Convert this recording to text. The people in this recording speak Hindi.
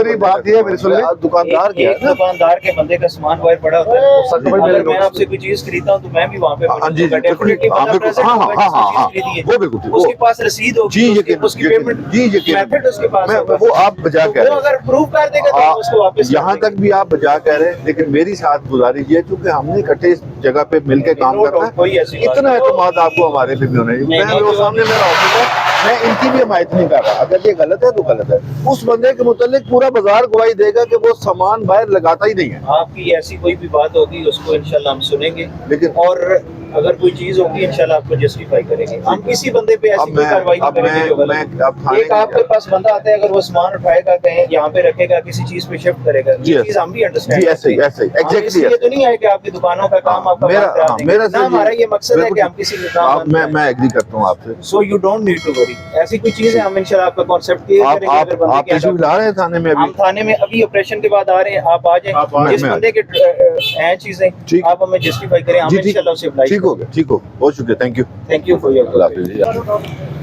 दूसरी बात ये मेरी सुन ले, दुकानदार क्या है ना, दुकानदार के बंदे का सामान बाहर पड़ा होता है, अगर मैं आपसे कोई चीज खरीदता हूँ तो मैं भी वहाँ पे डेफिनेटली वो बिल्कुल उसके पास रसीद होगी, उसकी पेमेंट मेथड उसके पास, वो आप बजा कह रहे अगर प्रूव कर देगा तो उसको वापस यहाँ तक भी आप बजा कह रहे हैं, लेकिन मेरी साथ गुजारिश ये, चूंकि हमने इकट्ठे इस जगह पे मिलकर काम करना है, इतना एतमाद आपको हमारे पे भी होना चाहिए। मैं वो सामने मेरा ऑफिस है, मैं इनकी भी हमायत नहीं कर रहा, अगर ये गलत है तो गलत है। उस बंदे के मुतालिक पूरा बाजार गवाही देगा कि वो सामान बाहर लगाता ही नहीं है। आपकी ऐसी कोई भी बात होगी उसको इंशाल्लाह हम सुनेंगे, लेकिन और अगर कोई चीज होगी इंशाल्लाह आपको जस्टिफाई करेंगे। हम किसी बंदे पे ऐसी कोई कार्रवाई नहीं करेंगे जो गलत। एक आपके पास बंदा आता है, अगर वो सामान उठाएगा कहीं यहाँ पे रखेगा, किसी चीज पे शिफ्ट करेगा, ये चीज हम भी अंडरस्टैंड ऐसे ही एग्जैक्टली ये तो नहीं है कि आपकी दुकानों का काम आपका मेरा हमारा ये मकसद है कि हम किसी के काम, मैं एग्री करता हूँ आपसे। So you don't need to worry, ऐसी कोई चीज है हम इंशाल्लाह आपका कॉन्सेप्ट क्लियर करेंगे। अगर बंदे आप इशू ला रहे हैं थाने में, हम थाने में अभी ऑपरेशन के बाद आ रहे हैं, आप आ जाए, जिस बंदे के हैं चीजें आप हमें जस्टिफाई करें, हम इंशाल्लाह उसे अप्लाई। ठीक हो गया, ठीक हो, बहुत शुक्रिया, थैंक यू फॉर योर।